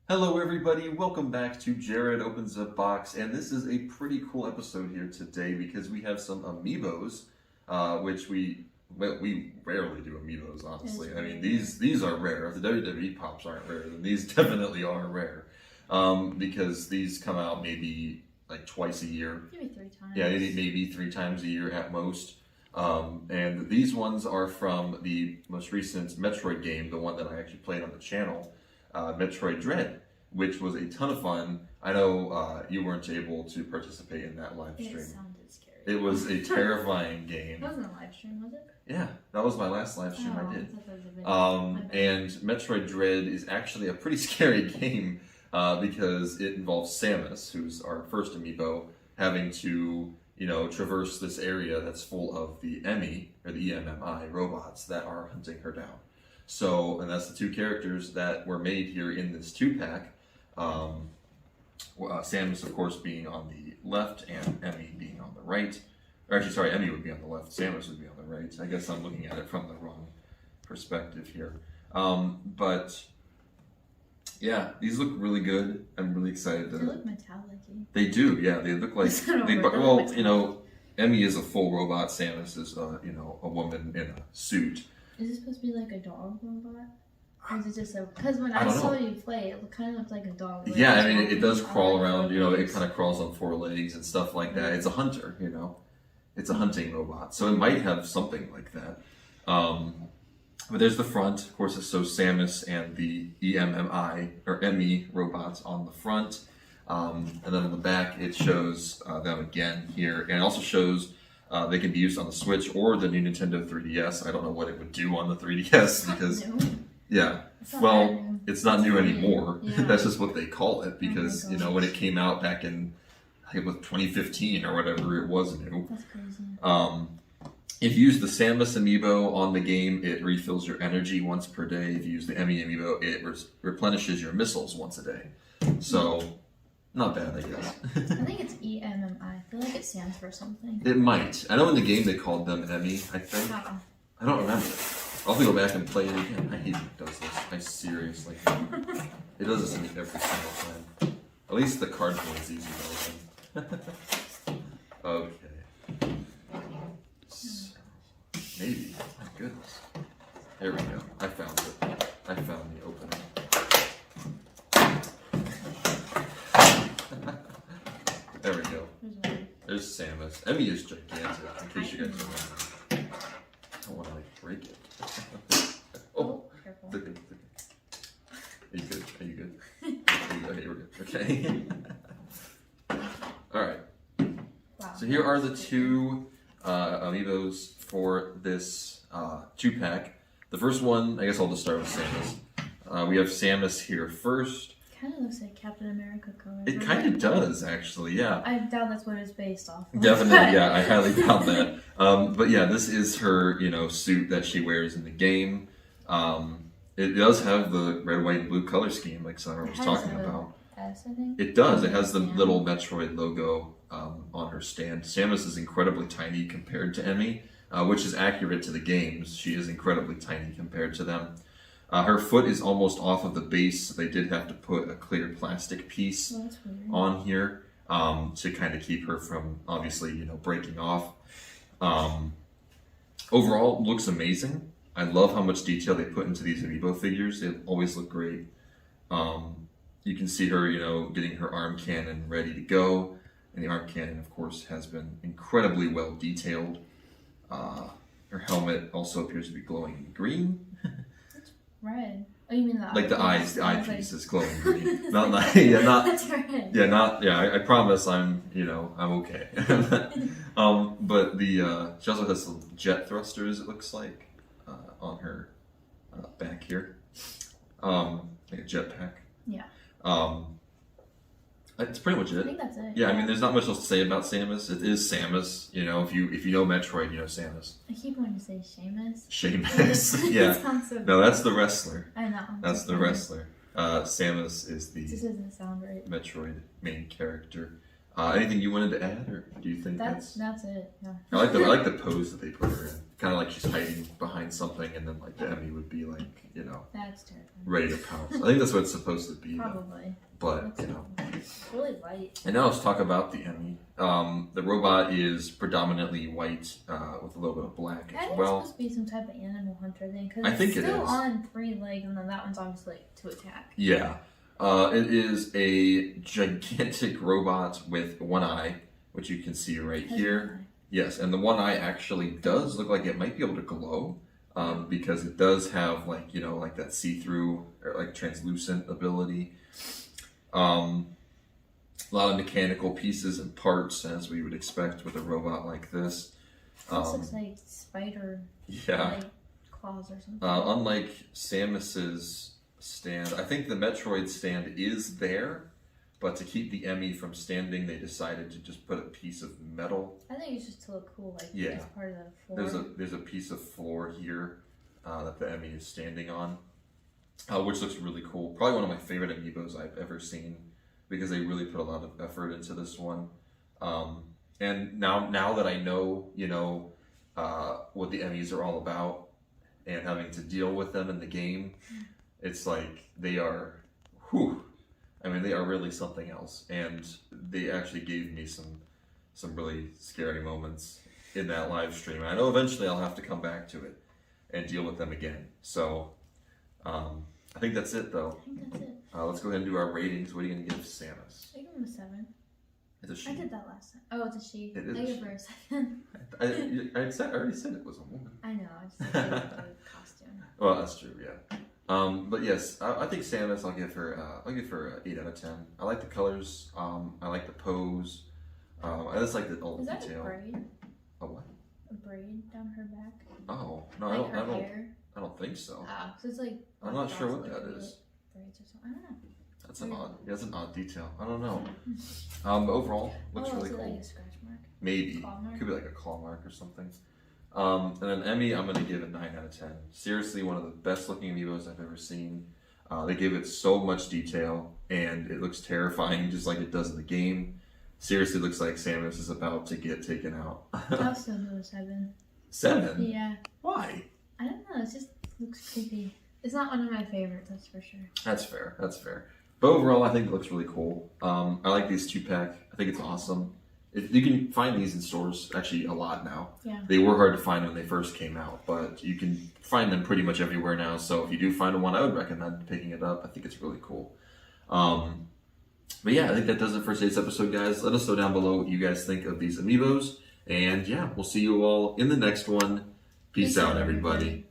Hello everybody, welcome back to Jared Opens a Box, and this is a pretty cool episode here today because we have some Amiibos, which we rarely do Amiibos, honestly. I mean, these are rare. If the WWE Pops aren't rare, then these definitely are rare. Because these come out maybe like twice a year. Maybe 3 times. Yeah, maybe 3 times a year at most. And these ones are from the most recent Metroid game, the one that I actually played on the channel. Metroid Dread, which was a ton of fun. I know you weren't able to participate in that live stream. It sounded scary. It was a terrifying game. It wasn't a live stream, was it? Yeah, that was my last live stream I did. I thought that was a video. And Metroid Dread is actually a pretty scary game because it involves Samus, who's our first amiibo, having to, traverse this area that's full of the E.M.M.I, or the E.M.M.I robots that are hunting her down. So, and that's the 2 characters that were made here in this 2-pack. Samus, of course, being on the left and E.M.M.I being on the right. Or actually, sorry, E.M.M.I would be on the left, Samus would be on the right. I guess I'm looking at it from the wrong perspective here. But, yeah, these look really good. I'm really excited. They look metallic-y. They do, yeah. They look like... E.M.M.I is a full robot. Samus is, a woman in a suit. Is it supposed to be like a dog robot? Or is it just a... Because when I saw you play, it kind of looked like a dog. Yeah, I mean, it does crawl around, it kind of crawls on 4 legs and stuff like that. It's a hunter, It's a hunting robot. So it might have something like that. But there's the front. Of course, it shows Samus and the E.M.M.I, or E.M.M.I robots on the front. And then on the back, it shows them again here. And it also shows... they can be used on the Switch or the new Nintendo 3DS. I don't know what it would do on the 3DS because, it's not new anymore. Yeah. That's just what they call it because, when it came out back in, I think it was 2015 or whatever, it was new. That's crazy. If you use the Samus amiibo on the game, it refills your energy once per day. If you use the E.M.M.I amiibo, it replenishes your missiles once a day. So... not bad, I guess. I think it's E.M.M.I. I feel like it stands for something. It might. I know in the game they called them E.M.M.I, I think. I don't remember. I'll have to go back and play it again. I hate when it does this. I seriously hate it. It does this to me every single time. At least the cardboard is easy to open. Okay. So, maybe. My goodness. There we go. I found it. I found the opening. There we go. There's Samus. E.M.M.I is gigantic, in case you guys don't know. I don't want to, break it. Oh, careful. Are you good? Are you good? Okay, we're good. Okay. Alright. Wow. So here are the 2 Amiibos for this 2-pack. The first one, I guess I'll just start with Samus. We have Samus here first. Kind of looks like Captain America color. It kind of does, actually, yeah. I doubt that's what it's based off of. Definitely, yeah, I highly doubt that. But yeah, this is her, suit that she wears in the game. It does have the red, white, and blue color scheme, like Summer was talking about. S, I think. It does. It has the little Metroid logo on her stand. Samus is incredibly tiny compared to E.M.M.I, which is accurate to the games. She is incredibly tiny compared to them. Her foot is almost off of the base, so they did have to put a clear plastic piece on here to kind of keep her from, obviously, breaking off. Overall, looks amazing. I love how much detail they put into these Amiibo figures. They always look great. You can see her, getting her arm cannon ready to go. And the arm cannon, of course, has been incredibly well detailed. Her helmet also appears to be glowing green. Red. Oh, you mean the like the eyes, the eyepiece is glowing green. Not like, That's red. I promise I'm okay. But she also has some jet thrusters, it looks like, on her back here. Like a jetpack. Yeah. That's pretty much it. I think that's it. Yeah, I mean, there's not much else to say about Samus. It is Samus. If you know Metroid, you know Samus. I keep wanting to say Seamus. Seamus, yeah. It sounds so No, that's the wrestler. I know. That's the wrestler. Samus is the It just doesn't sound right. Metroid main character. Anything you wanted to add, or do you think that's it? Yeah. I like the pose that they put her in. Kind of like she's hiding behind something, and then like the E.M.M.I would be like, That's that's terrifying. ready to pounce. I think that's what it's supposed to be. Probably. But, It's really light. And now let's talk about the E.M.M.I. The robot is predominantly white with a little bit of black I as think well. it's supposed to be some type of animal hunter thing. Cause I think it's it still is. on 3 legs, and then that one's obviously to attack. Yeah. It is a gigantic robot with one eye, which you can see right here. Yes, and the one eye actually does look like it might be able to glow. Because it does have like that see-through or like translucent ability. A lot of mechanical pieces and parts, as we would expect with a robot like this. This looks like spider Yeah. like claws or something. Unlike Samus's stand, I think the Metroid stand is there, but to keep the E.M.M.I. from standing, they decided to just put a piece of metal. I think it's just to look cool, like Yeah. as part of the floor. There's a piece of floor here that the E.M.M.I. is standing on, which looks really cool. Probably one of my favorite Amiibos I've ever seen because they really put a lot of effort into this one. And now that I know, what the E.M.M.Is are all about and having to deal with them in the game, it's like they are, they are really something else. And they actually gave me some really scary moments in that live stream. And I know eventually I'll have to come back to it and deal with them again. So I think that's it, though. I think that's it. Let's go ahead and do our ratings. What are you going to give Samus? I give him a 7. It's a she. I did that last time. Oh, it's a she. It is I a give she. her a 7. I already said it was a woman. I know. I just did the costume. Well, that's true, yeah. But yes, I think Samus. I'll give her an 8 out of 10. I like the colors. I like the pose. I just like the old Is that detail. a braid? A what? A braid down her back? Oh no, Like her hair? I don't think so. Oh, so it's like. I'm not sure what like that little is. Braids or something. I don't know. That's an odd detail. I don't know. But overall, looks really is it cool. like a scratch mark? Maybe. Claw mark? Could be like a claw mark or something. And then E.M.M.I., I'm going to give it 9 out of 10. Seriously, one of the best looking Amiibos I've ever seen. They give it so much detail, and it looks terrifying just like it does in the game. Seriously, looks like Samus is about to get taken out. I'll still do a 7. 7? Yeah. Why? I don't know. It just looks creepy. It's not one of my favorites, that's for sure. That's fair. But overall, I think it looks really cool. I like these 2-pack. I think it's awesome. You can find these in stores actually a lot now. Yeah. They were hard to find when they first came out, but you can find them pretty much everywhere now. So if you do find one, I would recommend picking it up. I think it's really cool. But yeah, I think that does it for today's episode, guys. Let us know down below what you guys think of these Amiibos. And yeah, we'll see you all in the next one. Peace out, everybody.